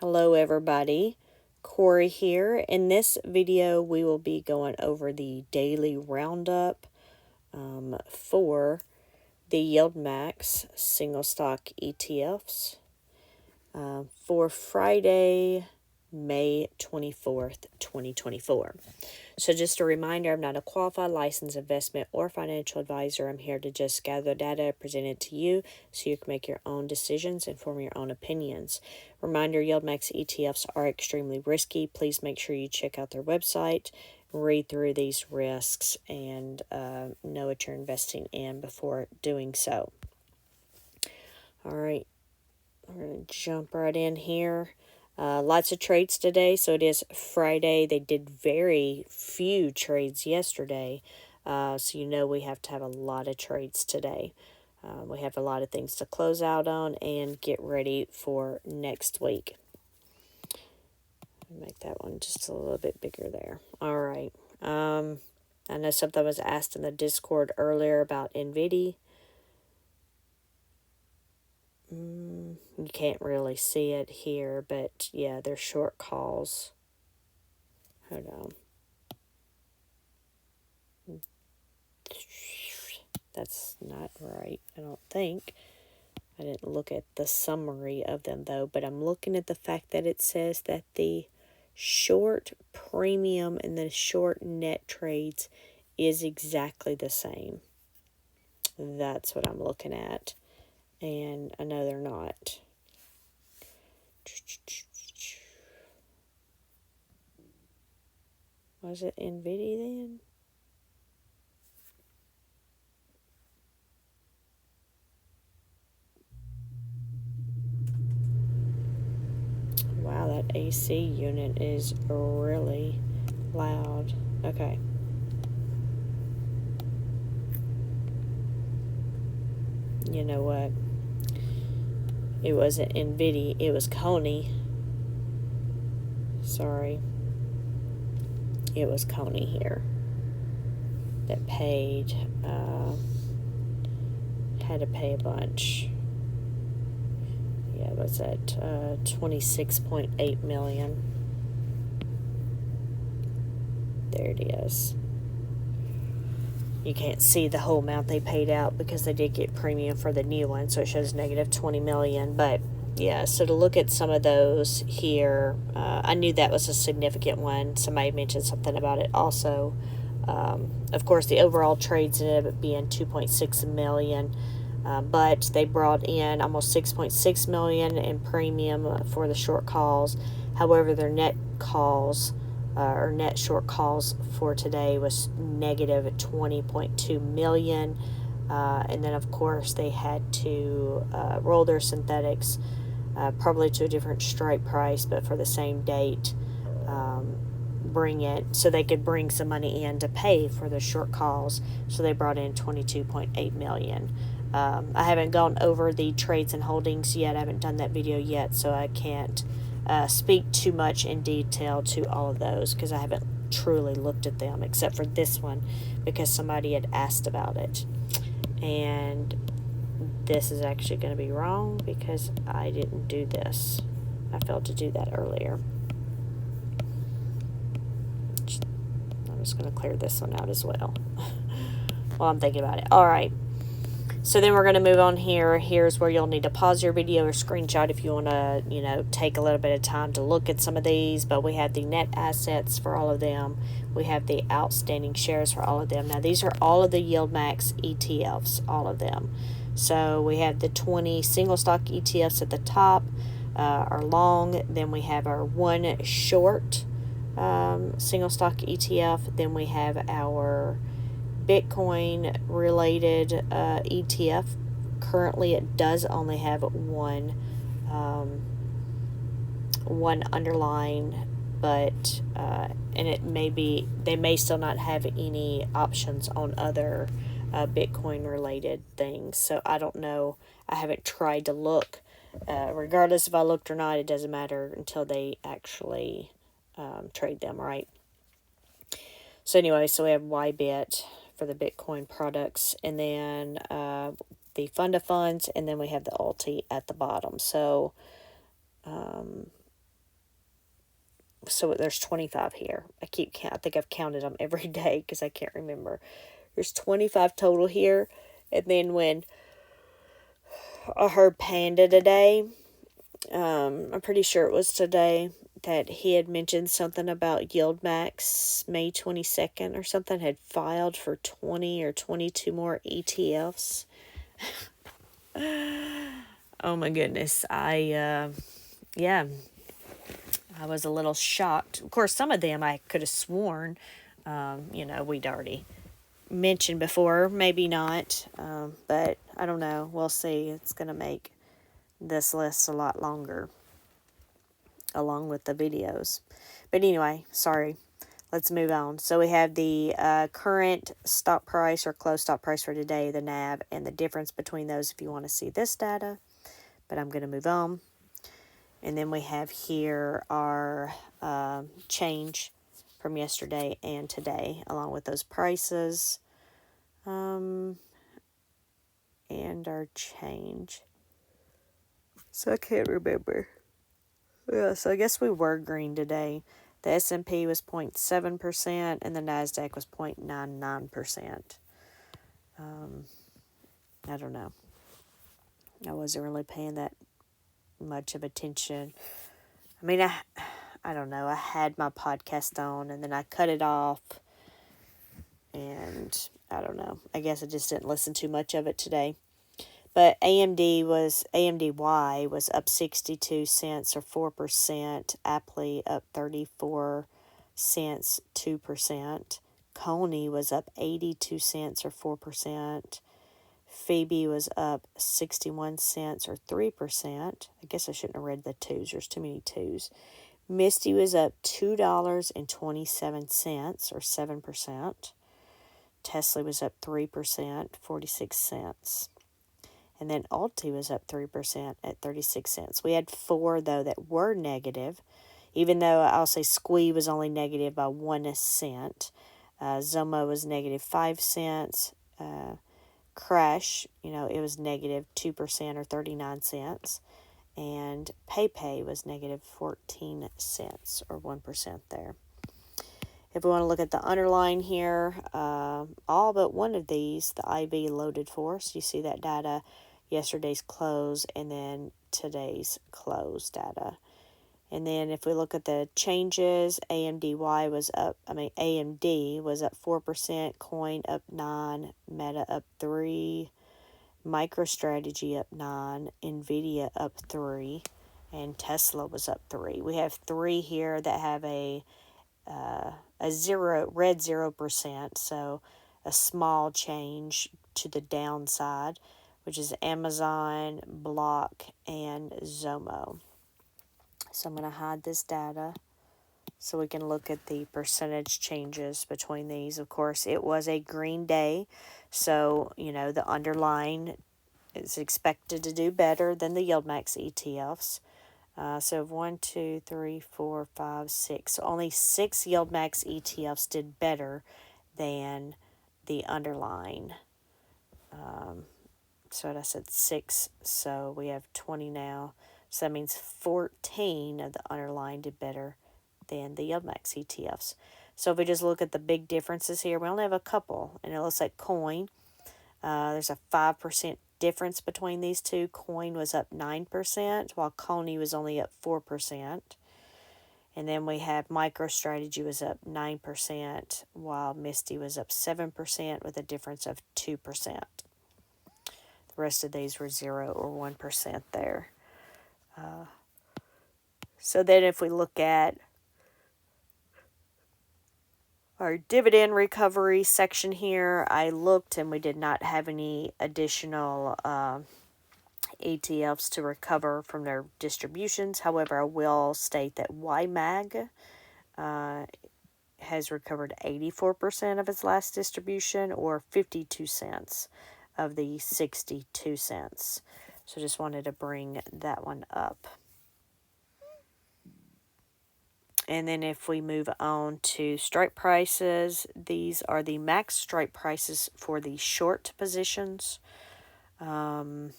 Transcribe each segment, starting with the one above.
Hello everybody, Corey here. In this video we will be going over the daily roundup for the YieldMax single stock ETFs for Friday, May 24th, 2024. So just a reminder, I'm not a qualified licensed investment or financial advisor. I'm here to just gather data, present it to you so you can make your own decisions and form your own opinions. Reminder, YieldMax ETFs are extremely risky. Please make sure you check out their website, read through these risks, and know what you're investing in before doing so. All right, we're going to jump right in here. Lots of trades today, so it is Friday. They did very few trades yesterday, so you know we have to have a lot of trades today. We have a lot of things to close out on and get ready for next week. Make that one just a little bit bigger there. All right. I know something was asked in the Discord earlier about NVIDIA. You can't really see it here, but yeah, they're short calls. Hold on. That's not right, I don't think. I didn't look at the summary of them though, but I'm looking at the fact that it says that the short premium and the short net trades is exactly the same. That's what I'm looking at. And I know they're not. Was it NVIDIA then? Wow, that AC unit is really loud. Okay. You know what? It wasn't NVIDIA, it was Coney. Sorry. It was Coney here that paid, had to pay a bunch. Yeah, it was at $26.8 million. There it is. You can't see the whole amount they paid out because they did get premium for the new one, so it shows negative 20 million. But yeah, so to look at some of those here, I knew that was a significant one. Somebody mentioned something about it also. Of course, the overall trades ended up being 2.6 million, but they brought in almost 6.6 million in premium for the short calls. However, their net calls or net short calls for today was negative 20.2 million. And then, of course, they had to roll their synthetics probably to a different strike price, but for the same date, bring it so they could bring some money in to pay for the short calls. So they brought in 22.8 million. I haven't gone over the trades and holdings yet. I haven't done that video yet, so I can't speak too much in detail to all of those because I haven't truly looked at them except for this one because somebody had asked about it. And this is actually going to be wrong because I didn't do this. I failed to do that earlier. I'm just going to clear this one out as well while I'm thinking about it. All right. So then we're going to move on here. Here's where you'll need to pause your video or screenshot if you want to, take a little bit of time to look at some of these. But we have the net assets for all of them. We have the outstanding shares for all of them. Now, these are all of the YieldMax ETFs, all of them. So we have the 20 single stock ETFs at the top, our long. Then we have our one short single stock ETF. Then we have our Bitcoin related ETF. Currently it does only have one underlying, but and it may be they may still not have any options on other Bitcoin related things, so I don't know. I haven't tried to look. Regardless if I looked or not, it doesn't matter until they actually trade them, right? So anyway, so we have YBit for the Bitcoin products, and then the fund of funds, and then we have the Alti at the bottom. So So there's 25 here. I think I've counted them every day because I can't remember. There's 25 total here. And then when I heard Panda today, I'm pretty sure it was today, that he had mentioned something about YieldMax May 22nd or something had filed for 20 or 22 more ETFs. Oh my goodness. I was a little shocked. Of course, some of them I could have sworn, we'd already mentioned before, maybe not, but I don't know. We'll see. It's going to make this list a lot longer, along with the videos. But anyway, sorry. Let's move on. So we have the current stock price or close stock price for today, the NAV, and the difference between those if you want to see this data. But I'm going to move on. And then we have here our change from yesterday and today, along with those prices and our change. So I can't remember. Yeah, so I guess we were green today. The S&P was 0.7% and the NASDAQ was 0.99%. I don't know. I wasn't really paying that much of attention. I mean, I don't know. I had my podcast on and then I cut it off. And I don't know. I guess I just didn't listen too much of it today. But AMDY was up 62 cents or 4%. Apple up 34 cents, 2%. Coney was up 82 cents or 4%. Phoebe was up 61 cents or 3%. I guess I shouldn't have read the twos. There's too many twos. Misty was up $2.27 or 7%. Tesla was up 3%, 46 cents. And then Ulti was up 3% at 36 cents. We had four, though, that were negative, even though I'll say Squee was only negative by 1 cent. Zomo was negative 5 cents. Crash, it was negative 2% or 39 cents. And PayPay was negative 14 cents or 1% there. If we want to look at the underlying here, all but one of these, the IB loaded for us. You see that data, yesterday's close, and then today's close data. And then if we look at the changes, AMD was up 4%, Coin up 9, Meta up 3, MicroStrategy up 9, Nvidia up 3, and Tesla was up 3. We have 3 here that have a red 0%, so a small change to the downside, which is Amazon, Block, and Zomo. So I'm going to hide this data so we can look at the percentage changes between these. Of course, it was a green day, so, the underlying is expected to do better than the YieldMax ETFs. So 1, 2, 3, 4, 5, 6. So only 6 YieldMax ETFs did better than the underlying. So I said 6. So we have 20 now. So that means 14 of the underlying did better than the YieldMax ETFs. So if we just look at the big differences here, we only have a couple. And it looks like Coin. There's a 5% difference between these two. Coin was up 9%, while Coney was only up 4%. And then we have MicroStrategy was up 9%, while Misty was up 7% with a difference of 2%. The rest of these were 0 or 1% there. So then if we look at our dividend recovery section here, I looked and we did not have any additional ETFs to recover from their distributions. However, I will state that YMAG has recovered 84% of its last distribution, or 52 cents of the 62 cents. So just wanted to bring that one up. And then if we move on to strike prices, these are the max strike prices for the short positions. Well,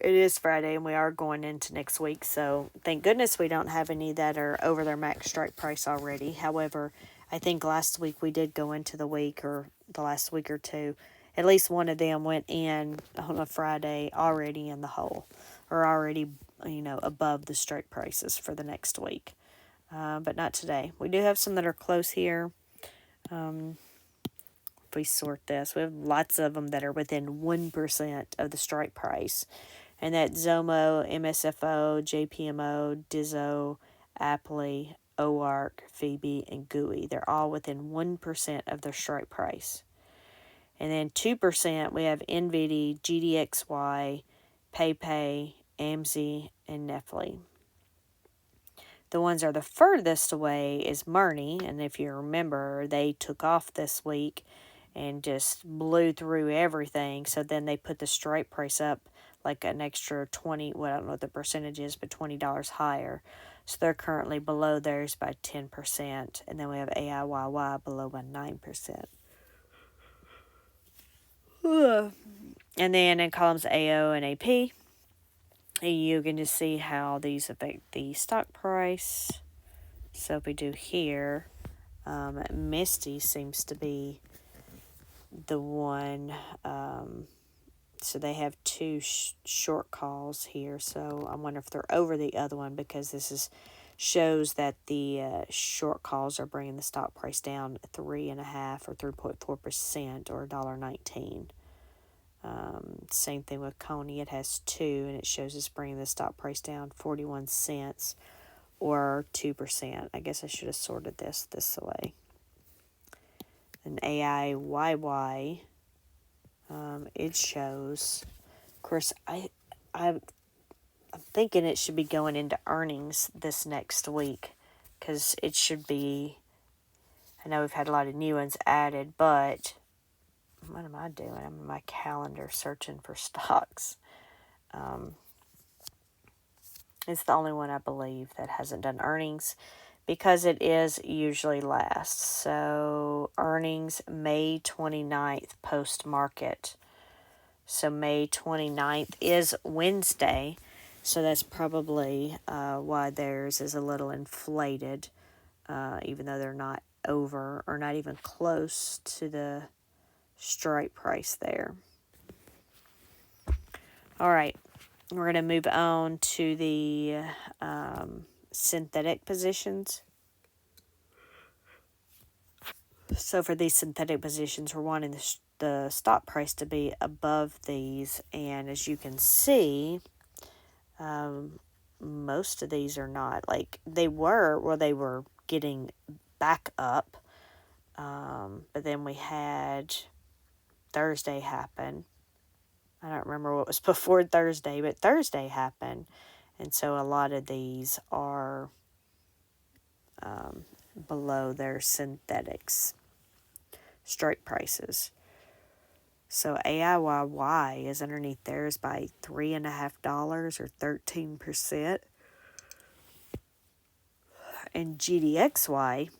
It is Friday, and we are going into next week, so thank goodness we don't have any that are over their max strike price already. However, I think last week we did go into the week, or the last week or two, at least one of them went in on a Friday already in the hole, or already, above the strike prices for the next week. But not today. We do have some that are close here. If we sort this, we have lots of them that are within 1% of the strike price. And that's Zomo, MSFO, JPMO, Dizzo, Apley, OARC, Phoebe, and GUI. They're all within 1% of their strike price. And then 2%, we have NVIDIA, GDXY, PayPay, AMZ, and Neply. The ones that are the furthest away is Murny, and if you remember, they took off this week and just blew through everything. So then they put the strike price up like an extra 20, well, I don't know what the percentage is, but $20 higher. So they're currently below theirs by 10%. And then we have AIYY below by 9%. And then in columns AO and AP, you can just see how these affect the stock price. So if we do here, Misty seems to be the one. So they have two short calls here. So I wonder if they're over the other one, because this shows that the short calls are bringing the stock price down 3.5% or 3.4% or $1.19. Same thing with Coney. It has 2, and it shows it's bringing the stock price down 41 cents or 2%. I guess I should have sorted this way. And AIYY, it shows, of course, I'm thinking it should be going into earnings this next week, because it should be, I know we've had a lot of new ones added, but what am I doing? I'm in my calendar searching for stocks. It's the only one I believe that hasn't done earnings, because it is usually last. So earnings May 29th post-market. So May 29th is Wednesday. So that's probably why theirs is a little inflated, even though they're not over or not even close to the strike price there. All right, we're going to move on to the synthetic positions. So for these synthetic positions, we're wanting the stock price to be above these. And as you can see, most of these are not. Like they were getting back up. But then we had Thursday happen. I don't remember what was before Thursday, but Thursday happened. And so a lot of these are below their synthetics strike prices. So AIYY is underneath theirs by $3.50 or 13%. And GDXY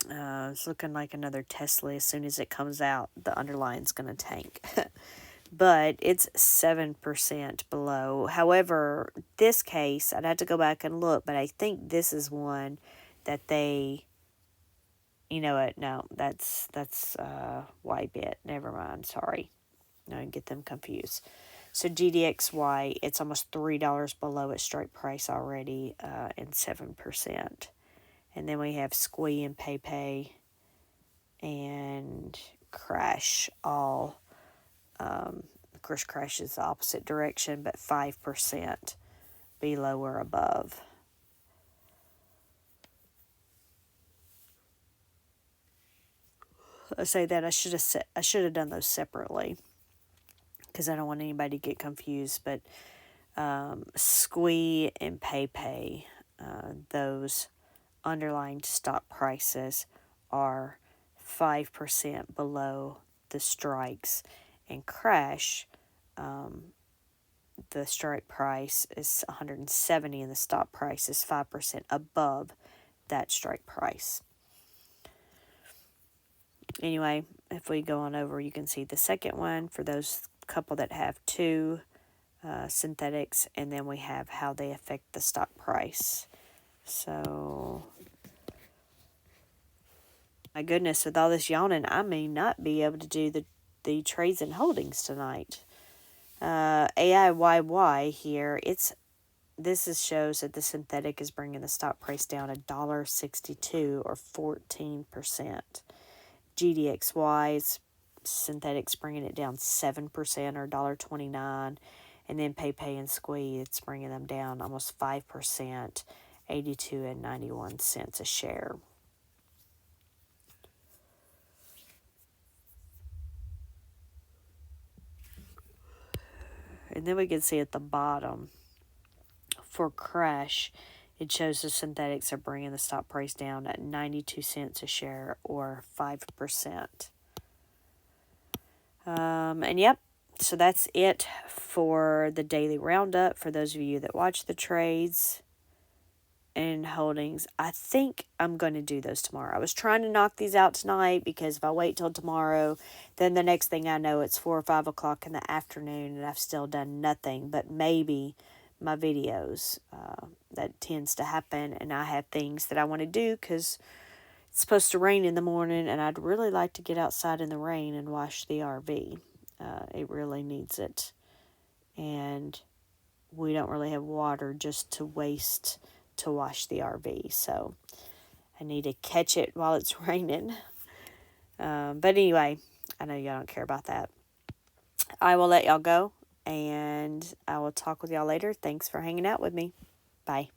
is looking like another Tesla. As soon as it comes out, the underline's going to tank. But it's 7% below. However, this case, I'd have to go back and look, but I think this is one that they, you know what, no, that's YBIT. Never mind, sorry. No, I get them confused. So GDXY, it's almost $3 below its strike price already, and 7%. And then we have Squee and PayPay and Crash all. Of course, Crash is the opposite direction, but 5% below or above. I say that I should have done those separately, because I don't want anybody to get confused. But Squee and PayPay, those underlying stock prices are 5% below the strikes, and Crash, the strike price is 170 and the stock price is 5% above that strike price. Anyway, if we go on over, you can see the second one for those couple that have 2 synthetics, and then we have how they affect the stock price. So, my goodness, with all this yawning, I may not be able to do the trades and holdings tonight. AIYY here, shows that the synthetic is bringing the stock price down $1.62 or 14%. GDXY synthetics bringing it down 7% or $1.29, and then PayPay and Squee, it's bringing them down almost 5%, 82 and 91 cents a share. And then we can see at the bottom for Crush, it shows the synthetics are bringing the stock price down at 92 cents a share or 5%. And yep, so that's it for the daily roundup. For those of you that watch the trades and holdings, I think I'm going to do those tomorrow. I was trying to knock these out tonight because if I wait till tomorrow, then the next thing I know, it's 4 or 5 o'clock in the afternoon and I've still done nothing but maybe my videos. That tends to happen, and I have things that I want to do because it's supposed to rain in the morning, and I'd really like to get outside in the rain and wash the RV. It really needs it, and we don't really have water just to waste to wash the RV, so I need to catch it while it's raining. But anyway, I know y'all don't care about that. I will let y'all go, and I will talk with y'all later. Thanks for hanging out with me. Bye.